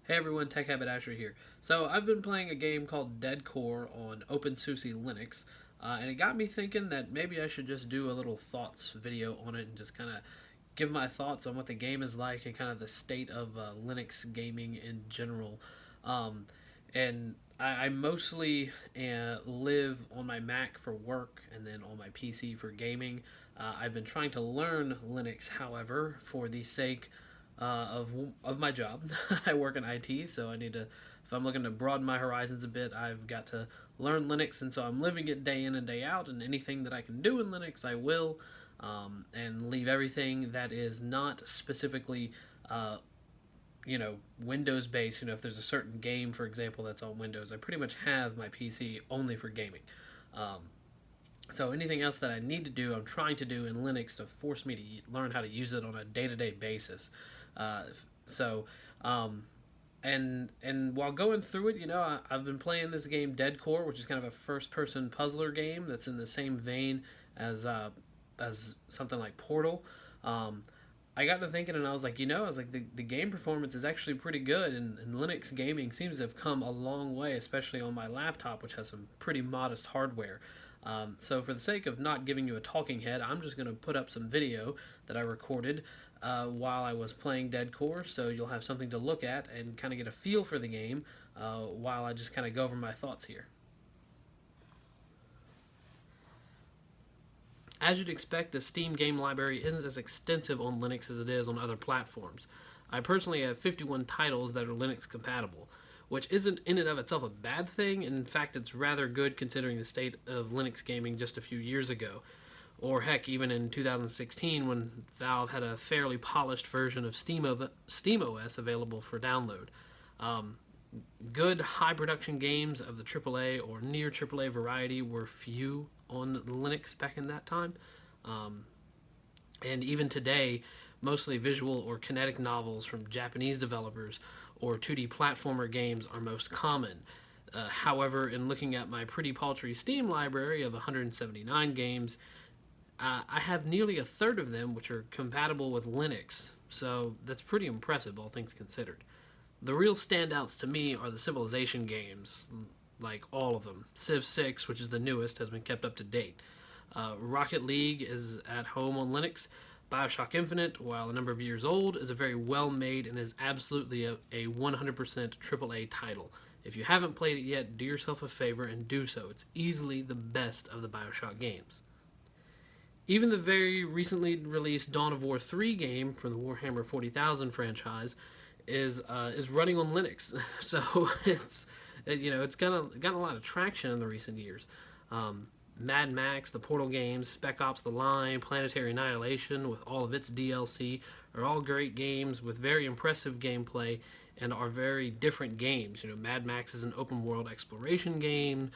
Hey everyone, Tech Habit Asher here. So I've been playing a game called Dead Core on openSUSE Linux, and it got me thinking that maybe I should just do a little thoughts video on it and just kind of give my thoughts on what the game is like and kind of the state of Linux gaming in general. Um, and I mostly live on my Mac for work and then on my PC for gaming. I've been trying to learn Linux, however, for the sake of my job. I work in IT, so I need to. If I'm looking to broaden my horizons a bit, I've got to learn Linux, and so I'm living it day in and day out. And anything that I can do in Linux, I will, and leave everything that is not specifically, Windows based. If there's a certain game, for example, that's on Windows, I pretty much have my PC only for gaming. Um, so anything else that I need to do, I'm trying to do in Linux to force me to learn how to use it on a day-to-day basis. Uh, so, um, and while going through it, I've been playing this game Dead Core, which is kind of a first-person puzzler game that's in the same vein as something like Portal. Um, I got to thinking, and I was like, the game performance is actually pretty good, and Linux gaming seems to have come a long way, especially on my laptop, which has some pretty modest hardware. So for the sake of not giving you a talking head, I'm just going to put up some video that I recorded while I was playing Dead Core, so you'll have something to look at and kind of get a feel for the game while I just kind of go over my thoughts here. As you'd expect, the Steam game library isn't as extensive on Linux as it is on other platforms. I personally have 51 titles that are Linux compatible, which isn't in and of itself a bad thing. In fact, it's rather good considering the state of Linux gaming just a few years ago. Or heck, even in 2016 when Valve had a fairly polished version of SteamOS available for download. Um, Good high production games of the AAA or near AAA variety were few on Linux back in that time. Um, and even today, mostly visual or kinetic novels from Japanese developers or 2D platformer games are most common. However, in looking at my pretty paltry Steam library of 179 games, I have nearly a third of them which are compatible with Linux, so that's pretty impressive, all things considered. The real standouts to me are the Civilization games, like all of them. Civ 6, which is the newest, has been kept up to date. Rocket League is at home on Linux. Bioshock Infinite, while a number of years old, is a very well made and is absolutely a 100% AAA title. If you haven't played it yet, do yourself a favor and do so. It's easily the best of the Bioshock games. Even the very recently released Dawn of War 3 game from the Warhammer 40,000 franchise is running on Linux, so it's gotten a lot of traction in the recent years. Mad Max, the Portal games, Spec Ops: The Line, Planetary Annihilation, with all of its DLC, are all great games with very impressive gameplay and are very different games. Mad Max is an open world exploration game.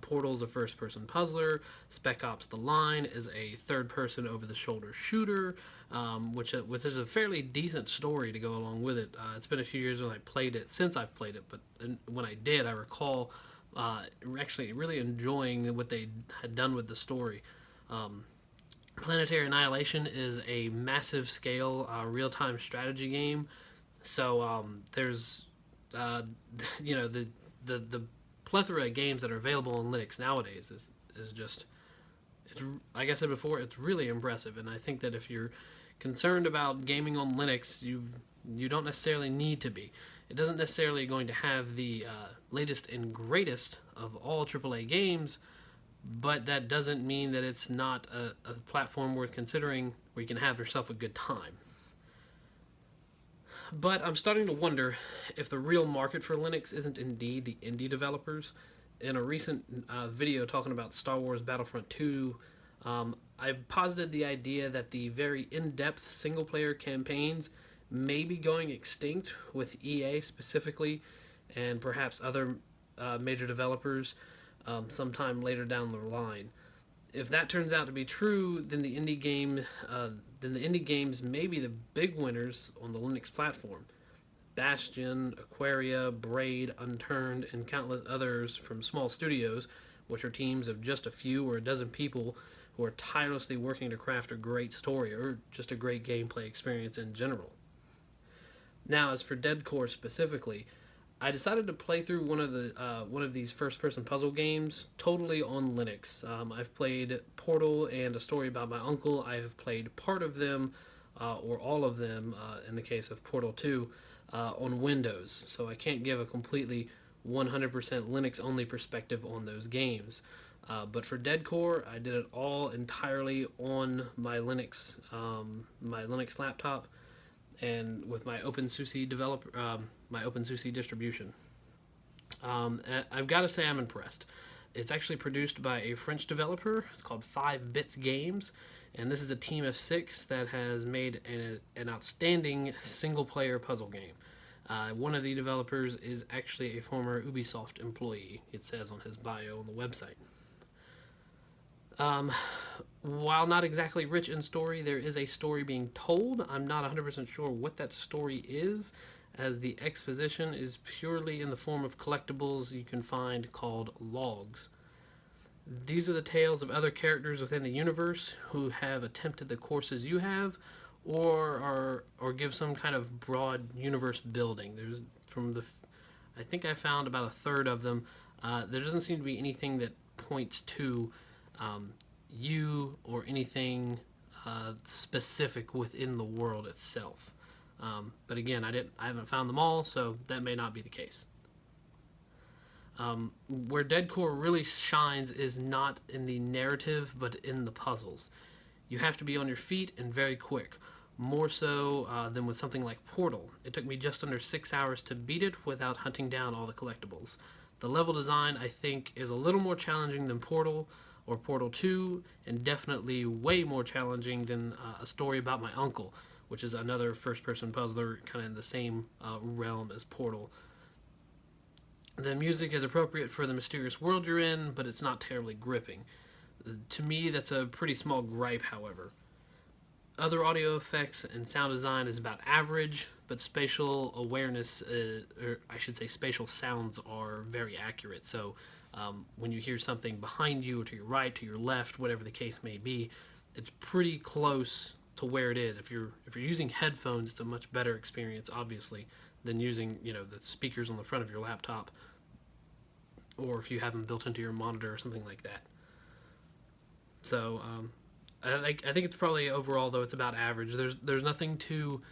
Portal is a first person puzzler. Spec Ops: The Line is a third person over the shoulder shooter, which is a fairly decent story to go along with it. It's been a few years since I've played it, but when I did, I recall actually really enjoying what they had done with the story. Planetary Annihilation is a massive scale real-time strategy game. So there's the plethora of games that are available on Linux nowadays is just, it's, like I said before, it's really impressive. And I think that if you're concerned about gaming on Linux, you don't necessarily need to be. It doesn't necessarily going to have the latest and greatest of all AAA games, but that doesn't mean that it's not a platform worth considering where you can have yourself a good time. But I'm starting to wonder if the real market for Linux isn't indeed the indie developers. In a recent video talking about Star Wars Battlefront II, I posited the idea that the very in-depth single-player campaigns may be going extinct with EA specifically, and perhaps other major developers sometime later down the line. If that turns out to be true, then the indie games may be the big winners on the Linux platform. Bastion, Aquaria, Braid, Unturned, and countless others from small studios, which are teams of just a few or a dozen people who are tirelessly working to craft a great story or just a great gameplay experience in general. Now, as for Dead Core specifically, I decided to play through one of these first-person puzzle games totally on Linux. I've played Portal and A Story About My Uncle. I have played part of them, or all of them, in the case of Portal 2, on Windows. So I can't give a completely 100% Linux-only perspective on those games. But for Dead Core, I did it all entirely on my Linux laptop, and with my openSUSE my openSUSE distribution. I've got to say I'm impressed. It's actually produced by a French developer. It's called 5 Bits Games, and this is a team of 6 that has made an outstanding single-player puzzle game. One of the developers is actually a former Ubisoft employee, it says on his bio on the website. While not exactly rich in story, there is a story being told. I'm not 100% sure what that story is, as the exposition is purely in the form of collectibles you can find called logs. These are the tales of other characters within the universe who have attempted the courses you have, or give some kind of broad universe building. I think I found about a third of them. There doesn't seem to be anything that points to you or anything specific within the world itself. But again, I haven't found them all, so that may not be the case. Where Dead Core really shines is not in the narrative, but in the puzzles. You have to be on your feet and very quick, more so than with something like Portal. It took me just under 6 hours to beat it without hunting down all the collectibles. The level design, I think, is a little more challenging than Portal or Portal 2, and definitely way more challenging than A Story About My Uncle, which is another first-person puzzler kind of in the same realm as Portal. The music is appropriate for the mysterious world you're in, but it's not terribly gripping. To me, that's a pretty small gripe, however. Other audio effects and sound design is about average, but spatial awareness, or I should say spatial sounds, are very accurate. So when you hear something behind you, or to your right, to your left, whatever the case may be, it's pretty close to where it is. If you're using headphones, it's a much better experience, obviously, than using the speakers on the front of your laptop, or if you have them built into your monitor or something like that. So I think it's probably overall, though, it's about average. There's nothing to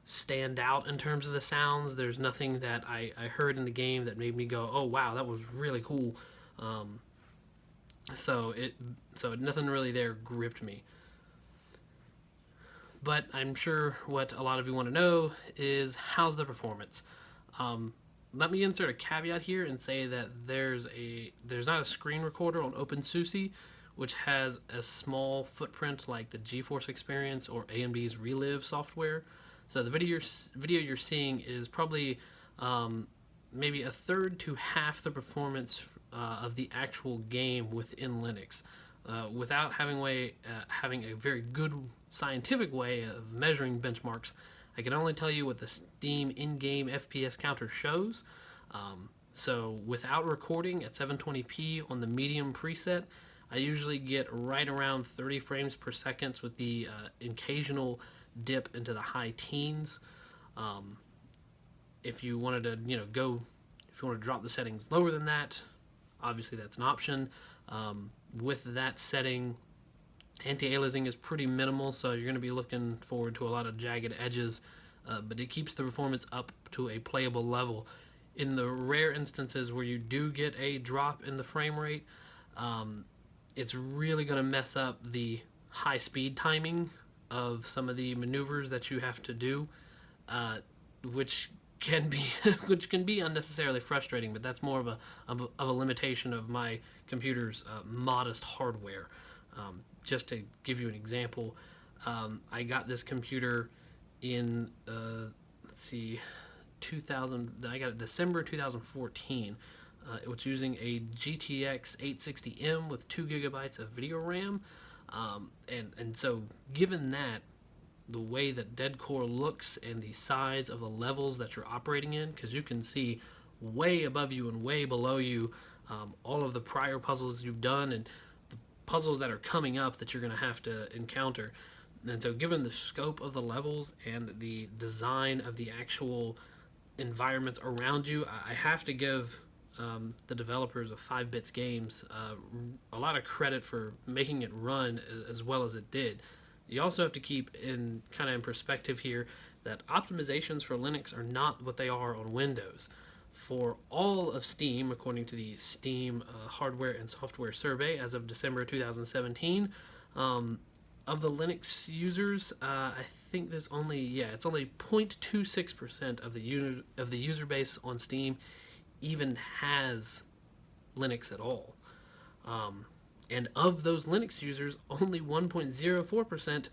stand out in terms of the sounds. There's nothing that I heard in the game that made me go, oh wow, that was really cool. So nothing really there gripped me. But I'm sure what a lot of you want to know is, how's the performance? Let me insert a caveat here and say that there's not a screen recorder on openSUSE, which has a small footprint like the GeForce Experience or AMD's Relive software. So the video you're seeing is probably maybe a third to half the performance of the actual game within Linux, without having a very good scientific way of measuring benchmarks. I can only tell you what the Steam in-game FPS counter shows. So without recording at 720p on the medium preset, I usually get right around 30 frames per second, with the occasional dip into the high teens. If you wanted to, if you want to drop the settings lower than that, obviously that's an option. With that setting, anti-aliasing is pretty minimal, so you're going to be looking forward to a lot of jagged edges, but it keeps the performance up to a playable level. In the rare instances where you do get a drop in the frame rate, it's really going to mess up the high speed timing of some of the maneuvers that you have to do, which can be unnecessarily frustrating. But that's more of a limitation of my computer's modest hardware. Just to give you an example, I got this computer in 2000. I got it December 2014. It was using a GTX 860M with 2 gigabytes of video RAM, and so given that, the way that Dead Core looks and the size of the levels that you're operating in, because you can see way above you and way below you all of the prior puzzles you've done and the puzzles that are coming up that you're going to have to encounter, And so given the scope of the levels and the design of the actual environments around you, I have to give the developers of 5 Bits Games a lot of credit for making it run as well as it did. You also have to keep in perspective here that optimizations for Linux are not what they are on Windows. For all of Steam, according to the Steam Hardware and Software Survey as of December 2017, of the Linux users, I think there's only it's only 0.26% of the user base on Steam even has Linux at all. And of those Linux users, only 1.04%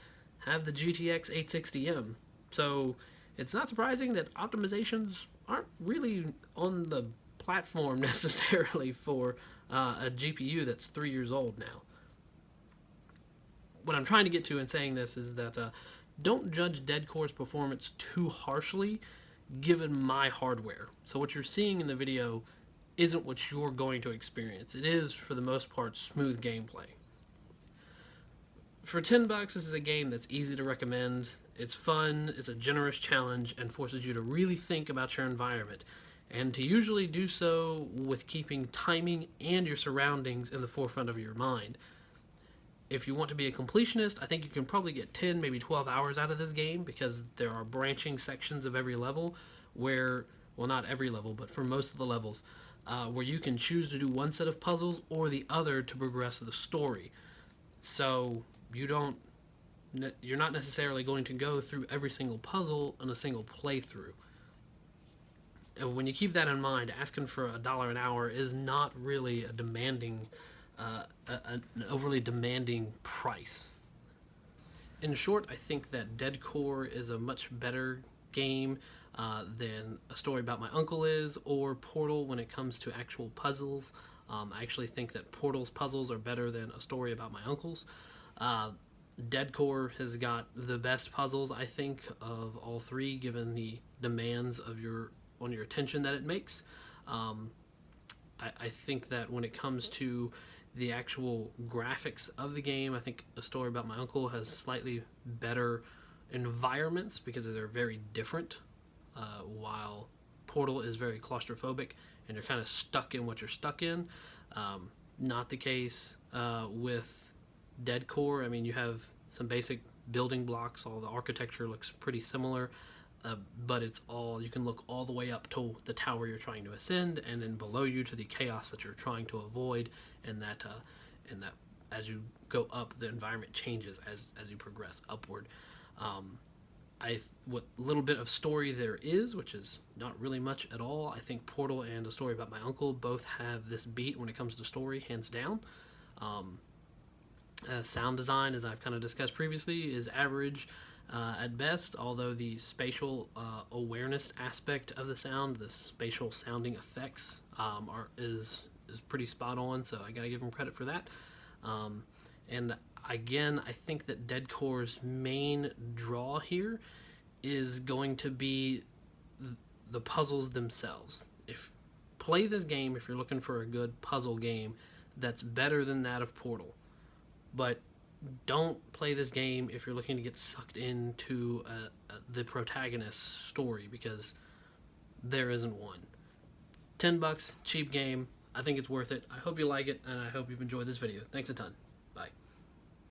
have the GTX 860M. So it's not surprising that optimizations aren't really on the platform necessarily for a GPU that's 3 years old now. What I'm trying to get to in saying this is that don't judge Dead Core's performance too harshly given my hardware. So what you're seeing in the video isn't what you're going to experience. It is, for the most part, smooth gameplay. For $10, this is a game that's easy to recommend. It's fun, it's a generous challenge, and forces you to really think about your environment, and to usually do so with keeping timing and your surroundings in the forefront of your mind. If you want to be a completionist, I think you can probably get 10, maybe 12 hours out of this game, because there are branching sections of every level where, well, not every level, but for most of the levels, where you can choose to do one set of puzzles or the other to progress the story. So you're not necessarily going to go through every single puzzle in a single playthrough. And when you keep that in mind, asking for $1 an hour is not really a demanding, an overly demanding price. In short, I think that Dead Core is a much better game than A Story About My Uncle is, or Portal when it comes to actual puzzles. I actually think that Portal's puzzles are better than A Story About My Uncle's. Dead Core has got the best puzzles, I think, of all three, given the demands on your attention that it makes. I think that when it comes to the actual graphics of the game, I think A Story About My Uncle has slightly better environments because they're very different, while Portal is very claustrophobic and you're kind of stuck in what you're stuck in. Not the case with Dead Core. I mean, you have some basic building blocks, all the architecture looks pretty similar, but it's all, you can look all the way up to the tower you're trying to ascend, and then below you to the chaos that you're trying to avoid, and that as you go up, the environment changes as you progress upward. What little bit of story there is, which is not really much at all, I think Portal and A Story About My Uncle both have this beat when it comes to story, hands down. Sound design, as I've kind of discussed previously, is average at best, although the spatial awareness aspect of the sound, the spatial sounding effects, is pretty spot on, so I gotta give them credit for that. And again, I think that Dead Core's main draw here is going to be the puzzles themselves. Play this game if you're looking for a good puzzle game that's better than that of Portal. But don't play this game if you're looking to get sucked into the protagonist's story, because there isn't one. $10, cheap game. I think it's worth it. I hope you like it, and I hope you've enjoyed this video. Thanks a ton.